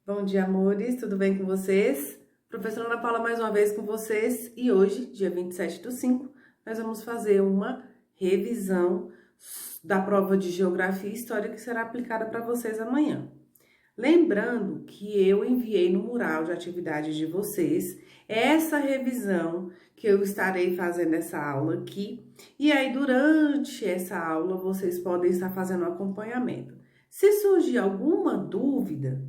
Bom dia, amores, tudo bem com vocês? Professora Ana Paula mais uma vez com vocês e hoje, dia 27/5, nós vamos fazer uma revisão da prova de Geografia e História que será aplicada para vocês amanhã. Lembrando que eu enviei no mural de atividades de vocês essa revisão que eu estarei fazendo essa aula aqui e aí durante essa aula vocês podem estar fazendo um acompanhamento. Se surgir alguma dúvida,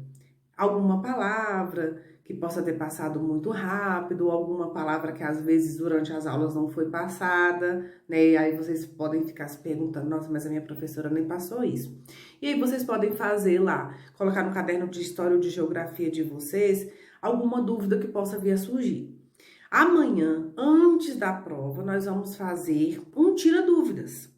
alguma palavra que possa ter passado muito rápido, ou alguma palavra que às vezes durante as aulas não foi passada, né? E aí vocês podem ficar se perguntando, nossa, mas a minha professora nem passou isso. E aí vocês podem fazer lá, colocar no caderno de história ou de geografia de vocês, alguma dúvida que possa vir a surgir. Amanhã, antes da prova, nós vamos fazer um tira-dúvidas,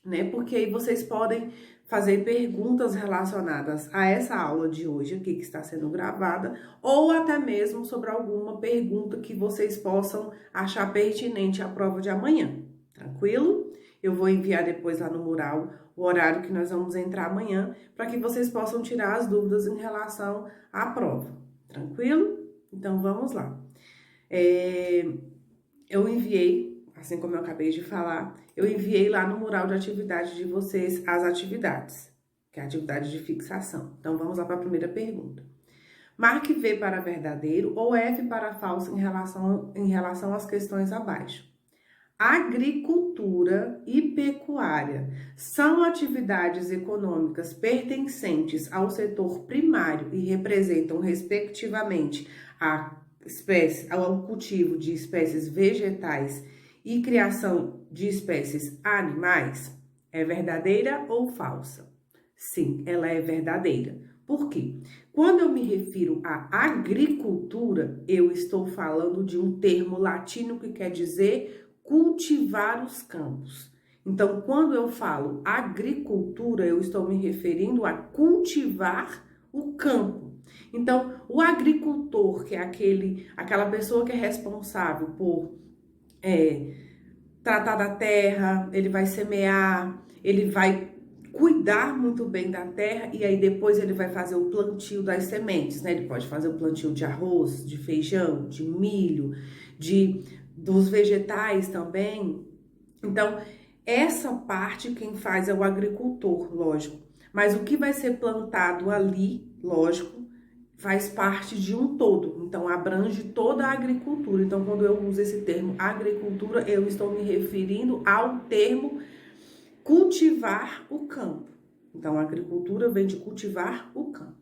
né? Porque aí vocês podem fazer perguntas relacionadas a essa aula de hoje aqui que está sendo gravada, ou até mesmo sobre alguma pergunta que vocês possam achar pertinente à prova de amanhã, tranquilo? Eu vou enviar depois lá no mural o horário que nós vamos entrar amanhã, para que vocês possam tirar as dúvidas em relação à prova, tranquilo? Então vamos lá. Eu enviei, assim como eu acabei de falar, eu enviei lá no mural de atividade de vocês as atividades, que é a atividade de fixação. Então, vamos lá para a primeira pergunta. Marque V para verdadeiro ou F para falso em relação às questões abaixo. Agricultura e pecuária são atividades econômicas pertencentes ao setor primário e representam, respectivamente, ao cultivo de espécies vegetais e criação de espécies animais? É verdadeira ou falsa? Sim, ela é verdadeira. Por quê? Quando eu me refiro à agricultura, eu estou falando de um termo latino que quer dizer cultivar os campos. Então, quando eu falo agricultura, eu estou me referindo a cultivar o campo. Então, o agricultor, que é aquela pessoa que é responsável por tratar da terra, ele vai semear, ele vai cuidar muito bem da terra e aí depois ele vai fazer o plantio das sementes, né? Ele pode fazer o plantio de arroz, de feijão, de milho, dos vegetais também. Então, essa parte quem faz é o agricultor, lógico. Mas o que vai ser plantado ali, lógico, faz parte de um todo, então abrange toda a agricultura. Então, quando eu uso esse termo agricultura, eu estou me referindo ao termo cultivar o campo. Então, a agricultura vem de cultivar o campo.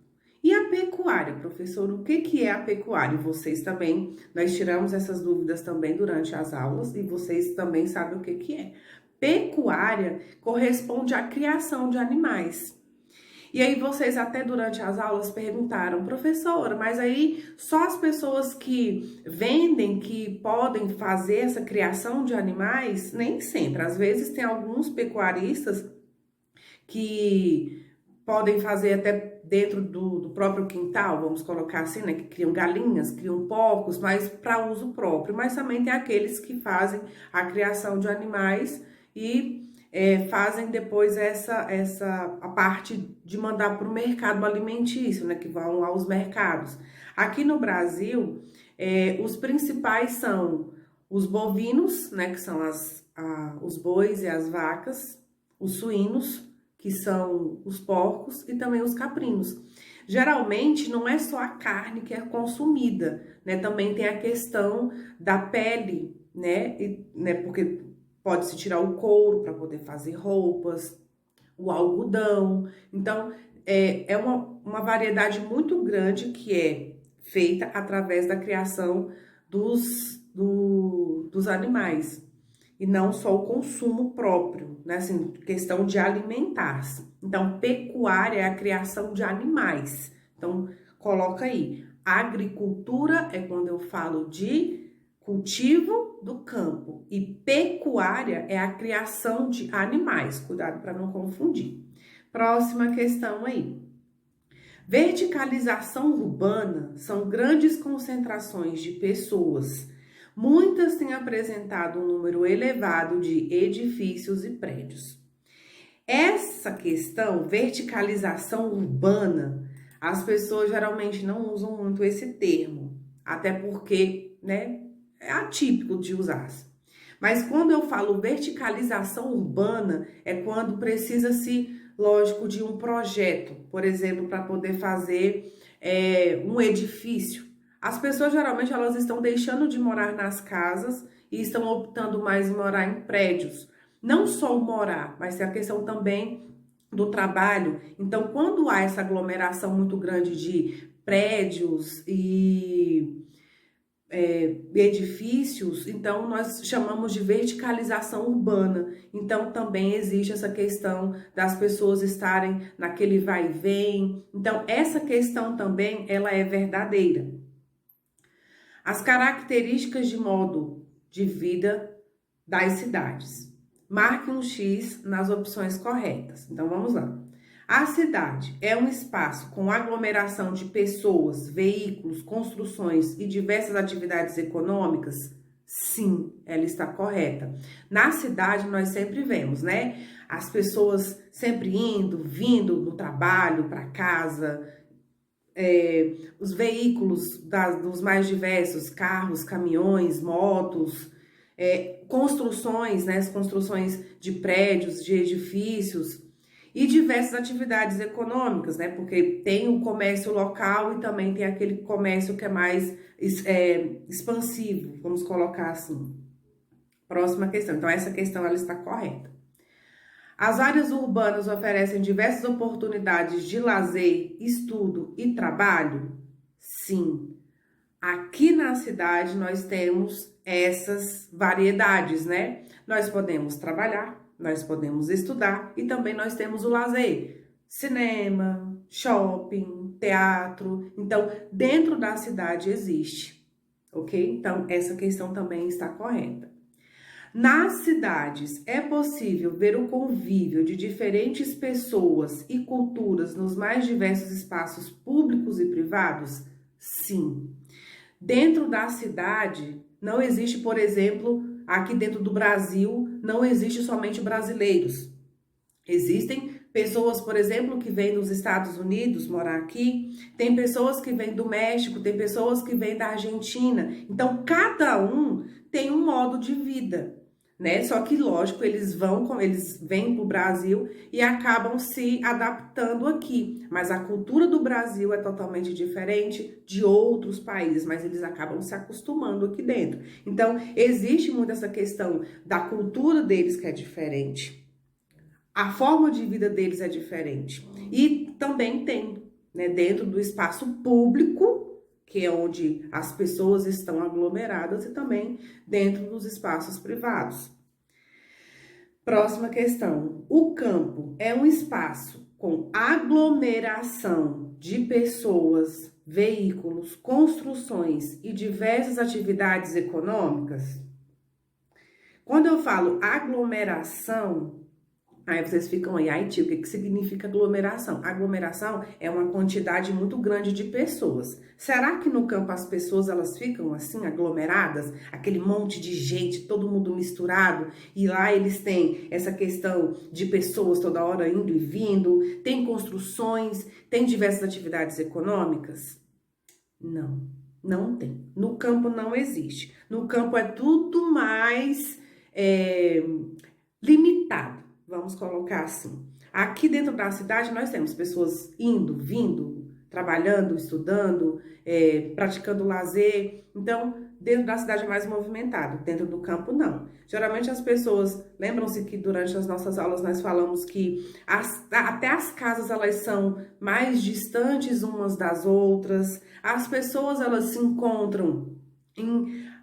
E a pecuária, professor, o que é a pecuária? Vocês também, nós tiramos essas dúvidas também durante as aulas e vocês também sabem o que é. Pecuária corresponde à criação de animais. E aí vocês até durante as aulas perguntaram, professora, mas aí só as pessoas que vendem que podem fazer essa criação de animais? Nem sempre. Às vezes tem alguns pecuaristas que podem fazer até dentro do próprio quintal, vamos colocar assim, né? Que criam galinhas, criam porcos, mas para uso próprio. Mas também tem aqueles que fazem a criação de animais e fazem depois a parte de mandar para o mercado alimentício, né, que vão aos mercados. Aqui no Brasil, os principais são os bovinos, né, que são os bois e as vacas, os suínos, que são os porcos, e também os caprinos. Geralmente, não é só a carne que é consumida, né, também tem a questão da pele, né, porque pode-se tirar o couro para poder fazer roupas, o algodão. Então, é uma variedade muito grande que é feita através da criação dos animais. E não só o consumo próprio, né? Assim, questão de alimentar-se. Então, pecuária é a criação de animais. Então, coloca aí. Agricultura é quando eu falo de cultivo do campo e pecuária é a criação de animais. Cuidado para não confundir. Próxima questão aí. Verticalização urbana são grandes concentrações de pessoas. Muitas têm apresentado um número elevado de edifícios e prédios. Essa questão, verticalização urbana, As pessoas geralmente não usam muito esse termo, até porque, né, é atípico de usar. Mas quando eu falo verticalização urbana, é quando precisa-se, lógico, de um projeto, por exemplo, para poder fazer um edifício. As pessoas geralmente elas estão deixando de morar nas casas e estão optando mais em morar em prédios. Não só o morar, mas tem a questão também do trabalho. Então, quando há essa aglomeração muito grande de prédios e edifícios, então nós chamamos de verticalização urbana. Então também existe essa questão das pessoas estarem naquele vai e vem. Então essa questão também ela é verdadeira. As características de modo de vida das cidades. Marque um X nas opções corretas. Então vamos lá. A cidade é um espaço com aglomeração de pessoas, veículos, construções e diversas atividades econômicas? Sim, ela está correta. Na cidade nós sempre vemos, né? As pessoas sempre indo, vindo do trabalho para casa, os veículos dos mais diversos, carros, caminhões, motos, construções, né? As construções de prédios, de edifícios, e diversas atividades econômicas, né? Porque tem o comércio local e também tem aquele comércio que é mais expansivo, vamos colocar assim. Próxima questão. Então, essa questão ela está correta. As áreas urbanas oferecem diversas oportunidades de lazer, estudo e trabalho? Sim. Aqui na cidade nós temos essas variedades, né? Nós podemos trabalhar, nós podemos estudar e também nós temos o lazer, cinema, shopping, teatro. Então, dentro da cidade existe, ok? Então, essa questão também está correta. Nas cidades, é possível ver o convívio de diferentes pessoas e culturas nos mais diversos espaços públicos e privados? Sim. Dentro da cidade, não existe, por exemplo, aqui dentro do Brasil, não existe somente brasileiros. Existem pessoas, por exemplo, que vêm dos Estados Unidos morar aqui, tem pessoas que vêm do México, tem pessoas que vêm da Argentina. Então, cada um tem um modo de vida, né? Só que, lógico, eles vêm para o Brasil e acabam se adaptando aqui. Mas a cultura do Brasil é totalmente diferente de outros países, mas eles acabam se acostumando aqui dentro. Então, existe muito essa questão da cultura deles que é diferente. A forma de vida deles é diferente. E também tem, né, dentro do espaço público, que é onde as pessoas estão aglomeradas, e também dentro dos espaços privados. Próxima questão. O campo é um espaço com aglomeração de pessoas, veículos, construções e diversas atividades econômicas? Quando eu falo aglomeração, aí vocês ficam aí, ai tio, o que significa aglomeração? Aglomeração é uma quantidade muito grande de pessoas. Será que no campo as pessoas elas ficam assim, aglomeradas? Aquele monte de gente, todo mundo misturado, e lá eles têm essa questão de pessoas toda hora indo e vindo, tem construções, tem diversas atividades econômicas? Não, não tem. No campo não existe. No campo é tudo mais limitado. Vamos colocar assim. Aqui dentro da cidade nós temos pessoas indo, vindo, trabalhando, estudando, praticando lazer. Então, dentro da cidade é mais movimentado, dentro do campo não. Geralmente as pessoas, lembram-se que durante as nossas aulas nós falamos que até as casas elas são mais distantes umas das outras. As pessoas elas se encontram em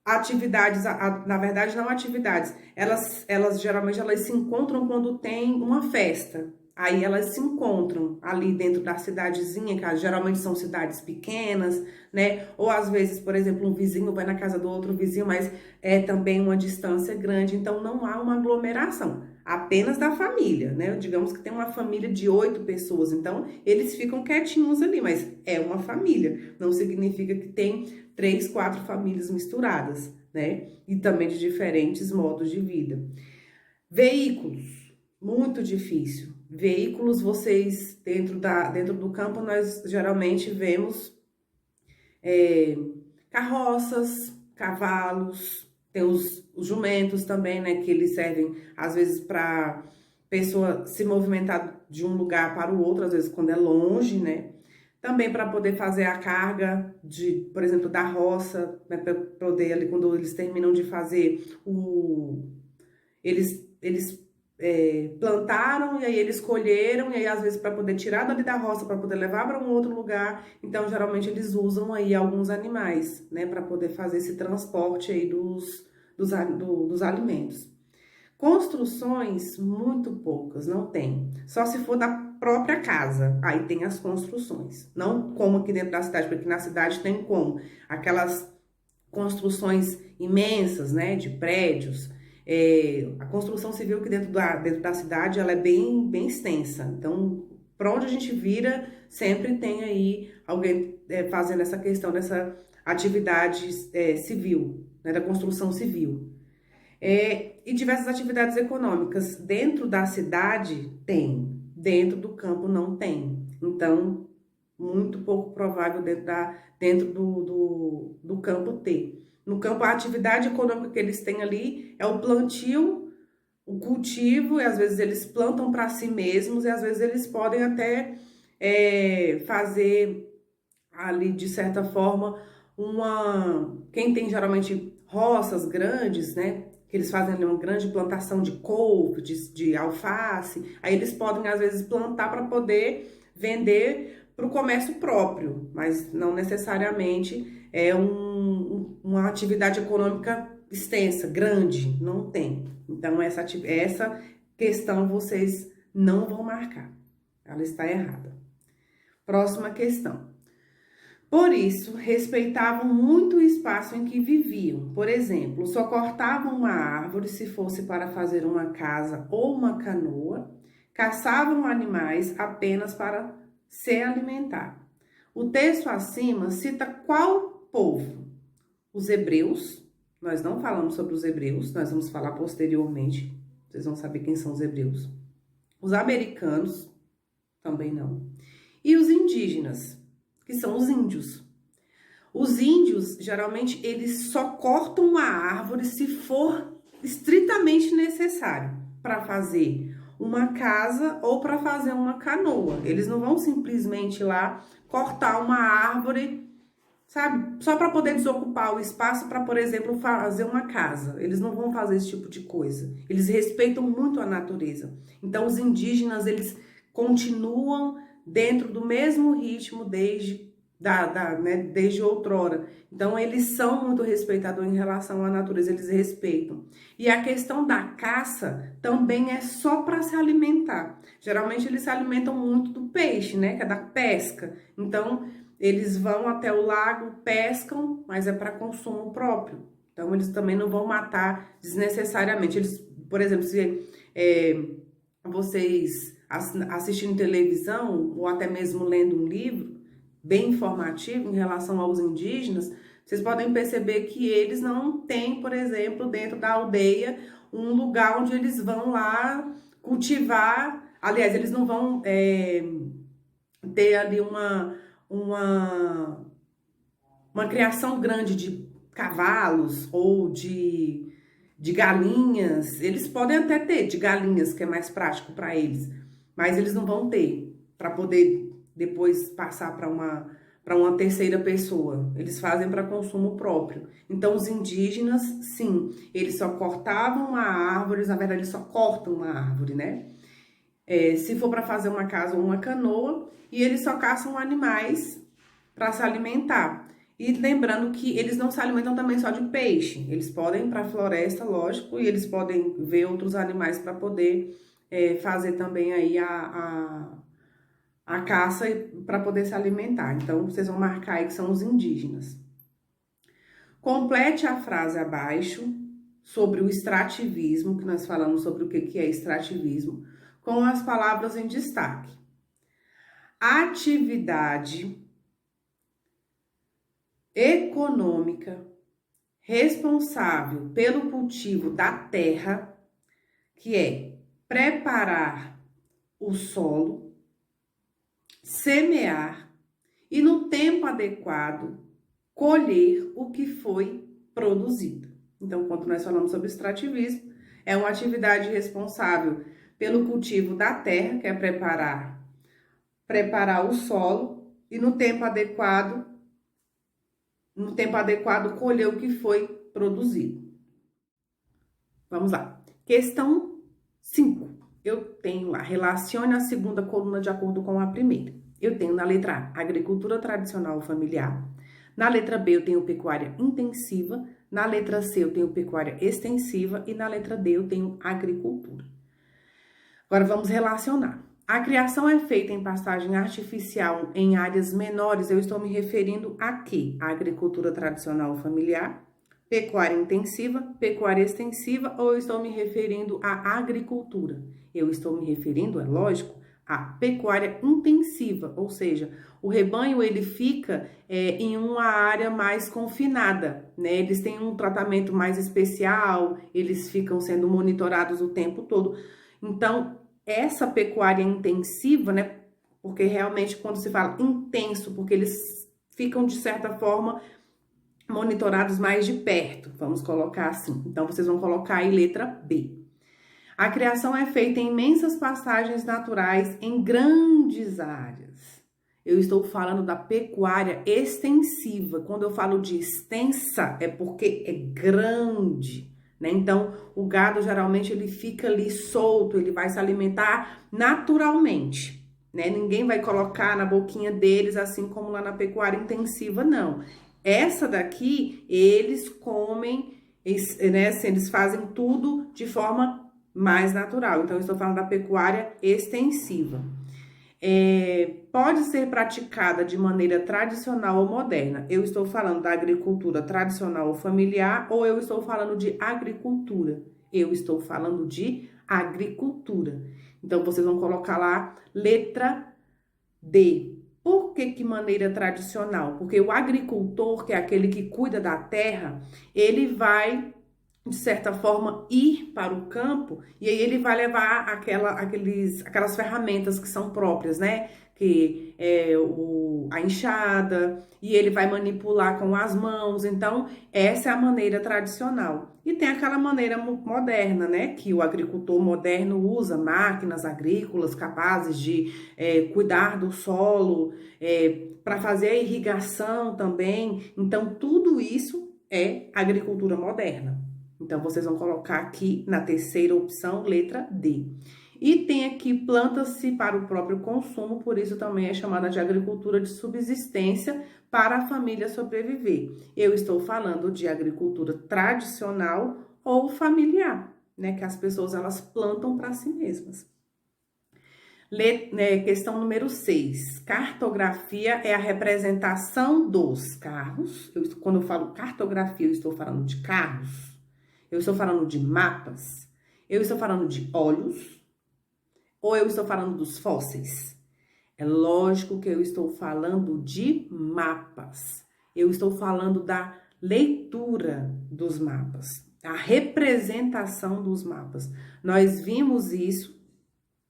atividades, na verdade não atividades, elas geralmente elas se encontram quando tem uma festa, aí elas se encontram ali dentro da cidadezinha, que geralmente são cidades pequenas, né, ou às vezes, por exemplo, um vizinho vai na casa do outro vizinho, mas é também uma distância grande, então não há uma aglomeração, apenas da família, né, digamos que tem uma família de 8 pessoas, então eles ficam quietinhos ali, mas é uma família, não significa que tem 3, 4 famílias misturadas, né? E também de diferentes modos de vida. Veículos, muito difícil. veículos, vocês, dentro do campo, nós geralmente vemos carroças, cavalos, tem os jumentos também, né, que eles servem, às vezes, para pessoa se movimentar de um lugar para o outro, às vezes quando é longe, né? Também para poder fazer a carga de, por exemplo, da roça, né, para poder ali quando eles terminam de fazer eles plantaram e aí eles colheram e aí às vezes para poder tirar dali da roça para poder levar para um outro lugar, então geralmente eles usam aí alguns animais, né, para poder fazer esse transporte aí dos alimentos. Construções, muito poucas, não tem. Só se for da própria casa, aí tem as construções. Não como aqui dentro da cidade, porque aqui na cidade tem como. Aquelas construções imensas, né, de prédios. A construção civil aqui dentro da cidade, ela é bem extensa. Então, para onde a gente vira, sempre tem aí alguém fazendo essa questão dessa atividade civil, né, da construção civil. E diversas atividades econômicas. Dentro da cidade tem, dentro do campo não tem. Então, muito pouco provável dentro do campo ter. No campo, a atividade econômica que eles têm ali é o plantio, o cultivo, e às vezes eles plantam para si mesmos, e às vezes eles podem até fazer ali, de certa forma, quem tem geralmente roças grandes, né? Que eles fazem ali uma grande plantação de couve, de alface, aí eles podem, às vezes, plantar para poder vender para o comércio próprio, mas não necessariamente é uma atividade econômica extensa, grande, não tem. Então, essa questão vocês não vão marcar, ela está errada. Próxima questão. Por isso, respeitavam muito o espaço em que viviam. Por exemplo, só cortavam uma árvore se fosse para fazer uma casa ou uma canoa, caçavam animais apenas para se alimentar. O texto acima cita qual povo? Os hebreus. Nós não falamos sobre os hebreus, nós vamos falar posteriormente. Vocês vão saber quem são os hebreus. Os americanos, também não. E os indígenas, que são os índios. Os índios, geralmente, eles só cortam a árvore se for estritamente necessário para fazer uma casa ou para fazer uma canoa. Eles não vão simplesmente lá cortar uma árvore, sabe? Só para poder desocupar o espaço para, por exemplo, fazer uma casa. Eles não vão fazer esse tipo de coisa. Eles respeitam muito a natureza. Então, os indígenas, eles continuam dentro do mesmo ritmo desde outrora. Então, eles são muito respeitadores em relação à natureza, eles respeitam. E a questão da caça também é só para se alimentar. Geralmente, eles se alimentam muito do peixe, né? Que é da pesca. Então, eles vão até o lago, pescam, mas é para consumo próprio. Então, eles também não vão matar desnecessariamente. Eles, por exemplo, se vocês assistindo televisão ou até mesmo lendo um livro bem informativo em relação aos indígenas, vocês podem perceber que eles não têm, por exemplo, dentro da aldeia, um lugar onde eles vão lá cultivar. Aliás, eles não vão ter ali uma criação grande de cavalos ou de galinhas. Eles podem até ter de galinhas, que é mais prático para eles, mas eles não vão ter para poder depois passar para uma terceira pessoa. Eles fazem para consumo próprio. Então, os indígenas, sim, eles só cortavam uma árvore, na verdade, eles só cortam uma árvore, né? Se for para fazer uma casa ou uma canoa, e eles só caçam animais para se alimentar. E lembrando que eles não se alimentam também só de peixe, eles podem ir para a floresta, lógico, e eles podem ver outros animais para poder fazer também aí a caça para poder se alimentar. Então, vocês vão marcar aí que são os indígenas. Complete a frase abaixo sobre o extrativismo, que nós falamos sobre o que é extrativismo, com as palavras em destaque. Atividade econômica responsável pelo cultivo da terra, que é preparar o solo, semear e, no tempo adequado, colher o que foi produzido. Então, quando nós falamos sobre extrativismo, é uma atividade responsável pelo cultivo da terra, que é preparar o solo e, no tempo adequado, colher o que foi produzido. Vamos lá. Questão 5. Eu tenho lá, relacione a segunda coluna de acordo com a primeira. Eu tenho na letra A, agricultura tradicional familiar. Na letra B, eu tenho pecuária intensiva. Na letra C, eu tenho pecuária extensiva. E na letra D, eu tenho agricultura. Agora, vamos relacionar. A criação é feita em pastagem artificial em áreas menores. Eu estou me referindo a quê? A agricultura tradicional familiar, pecuária intensiva, pecuária extensiva, ou eu estou me referindo à agricultura? Eu estou me referindo, é lógico, à pecuária intensiva, ou seja, o rebanho ele fica em uma área mais confinada, né? Eles têm um tratamento mais especial, eles ficam sendo monitorados o tempo todo. Então, essa pecuária intensiva, né? Porque realmente quando se fala intenso, porque eles ficam de certa forma monitorados mais de perto, vamos colocar assim. Então, vocês vão colocar aí letra B. A criação é feita em imensas pastagens naturais em grandes áreas. Eu estou falando da pecuária extensiva. Quando eu falo de extensa, é porque é grande, né? Então, o gado geralmente ele fica ali solto, ele vai se alimentar naturalmente, né? Ninguém vai colocar na boquinha deles assim como lá na pecuária intensiva, não. Essa daqui, eles comem, né? Assim, eles fazem tudo de forma mais natural. Então, eu estou falando da pecuária extensiva. Pode ser praticada de maneira tradicional ou moderna. Eu estou falando da agricultura tradicional ou familiar, ou eu estou falando de agricultura? Eu estou falando de agricultura. Então, vocês vão colocar lá letra D. Por que maneira tradicional? Porque o agricultor, que é aquele que cuida da terra, ele vai, de certa forma, ir para o campo e aí ele vai levar aquelas ferramentas que são próprias, né? Que é a enxada, e ele vai manipular com as mãos. Então, essa é a maneira tradicional. E tem aquela maneira moderna, né? Que o agricultor moderno usa máquinas agrícolas capazes de cuidar do solo, para fazer a irrigação também. Então, tudo isso é agricultura moderna. Então, vocês vão colocar aqui na terceira opção, letra D. E tem aqui, planta-se para o próprio consumo, por isso também é chamada de agricultura de subsistência para a família sobreviver. Eu estou falando de agricultura tradicional ou familiar, né? Que as pessoas, elas plantam para si mesmas. Questão número 6. Cartografia é a representação dos carros. Quando eu falo cartografia, eu estou falando de carros. Eu estou falando de mapas? Eu estou falando de olhos? Ou eu estou falando dos fósseis? É lógico que eu estou falando de mapas. Eu estou falando da leitura dos mapas, a representação dos mapas. Nós vimos isso,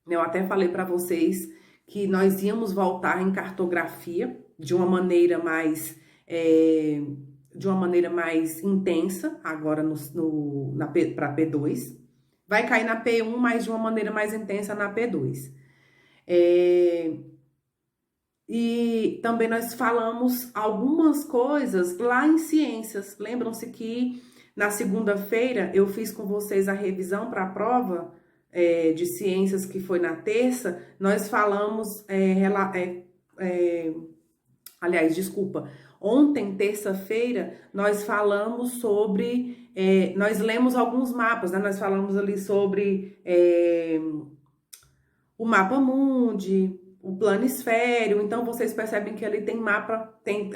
eu até falei para vocês que nós íamos voltar em cartografia de uma maneira mais intensa, agora para P2. Vai cair na P1, mas de uma maneira mais intensa na P2. E também nós falamos algumas coisas lá em ciências. Lembram-se que na segunda-feira eu fiz com vocês a revisão para a prova de ciências, que foi na terça. Nós falamos, ontem, terça-feira, nós falamos sobre, nós lemos alguns mapas, né? Nós falamos ali sobre o mapa mundi, o planisfério. Então, vocês percebem que ali tem mapa, tem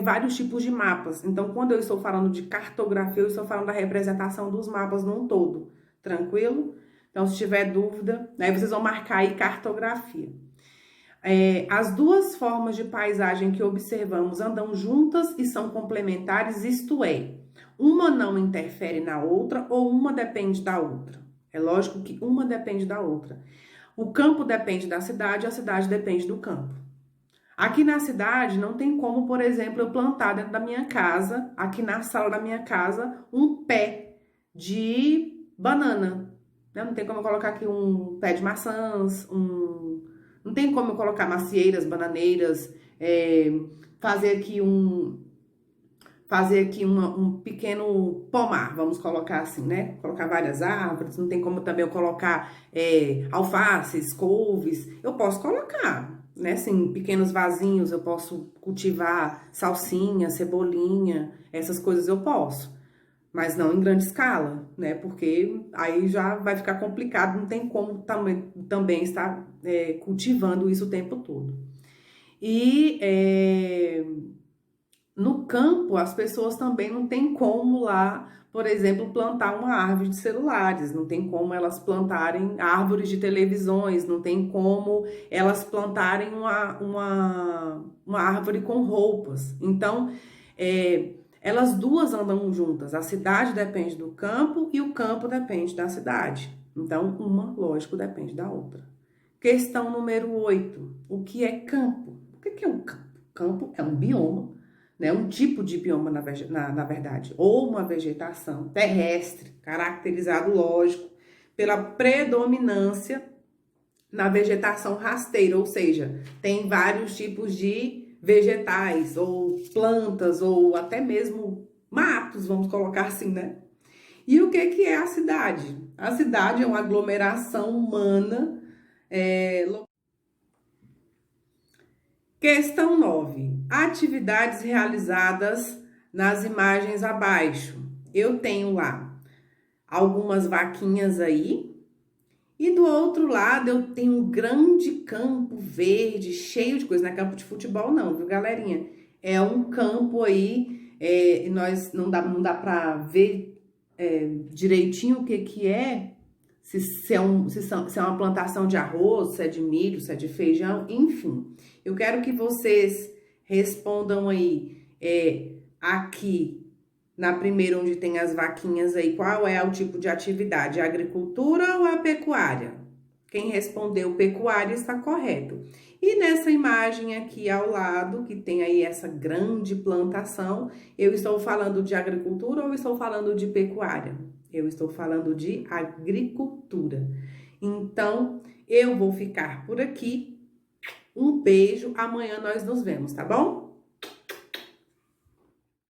vários tipos de mapas. Então, quando eu estou falando de cartografia, eu estou falando da representação dos mapas num todo. Tranquilo? Então, se tiver dúvida, aí vocês vão marcar aí cartografia. As duas formas de paisagem que observamos andam juntas e são complementares, isto é, uma não interfere na outra ou uma depende da outra. É lógico que uma depende da outra. O campo depende da cidade, a cidade depende do campo. Aqui na cidade não tem como, por exemplo, eu plantar dentro da minha casa, aqui na sala da minha casa, um pé de banana. Né? Não tem como eu colocar aqui um pé de maçãs, não tem como eu colocar macieiras, bananeiras, fazer aqui um pequeno pomar, vamos colocar assim, né? Colocar várias árvores, não tem como também eu colocar alfaces, couves, eu posso colocar, né? Assim, pequenos vasinhos, eu posso cultivar salsinha, cebolinha, essas coisas eu posso, mas não em grande escala, né? Porque aí já vai ficar complicado, não tem como também estar cultivando isso o tempo todo. E no campo, as pessoas também não tem como lá, por exemplo, plantar uma árvore de celulares, não tem como elas plantarem árvores de televisões, não tem como elas plantarem uma árvore com roupas. Então, elas duas andam juntas, a cidade depende do campo e o campo depende da cidade. Então, uma, lógico, depende da outra. Questão número 8. O que é campo? O que é um campo? Campo é um bioma, né, um tipo de bioma, na verdade, ou uma vegetação terrestre, caracterizado, lógico, pela predominância na vegetação rasteira, ou seja, tem vários tipos de vegetais, ou plantas, ou até mesmo matos, vamos colocar assim, né? E o que é a cidade? A cidade é uma aglomeração humana. Questão 9. Atividades realizadas nas imagens abaixo. Eu tenho lá algumas vaquinhas aí. E do outro lado eu tenho um grande campo verde, cheio de coisa. Não é campo de futebol não, viu, galerinha? É um campo aí, nós não dá pra ver direitinho o que é. Se é uma plantação de arroz, se é de milho, se é de feijão, enfim. Eu quero que vocês respondam aí, aqui na primeira onde tem as vaquinhas aí, qual é o tipo de atividade, a agricultura ou a pecuária? Quem respondeu pecuária está correto. E nessa imagem aqui ao lado, que tem aí essa grande plantação, eu estou falando de agricultura ou estou falando de pecuária? Eu estou falando de agricultura. Então, eu vou ficar por aqui. Um beijo. Amanhã nós nos vemos, tá bom?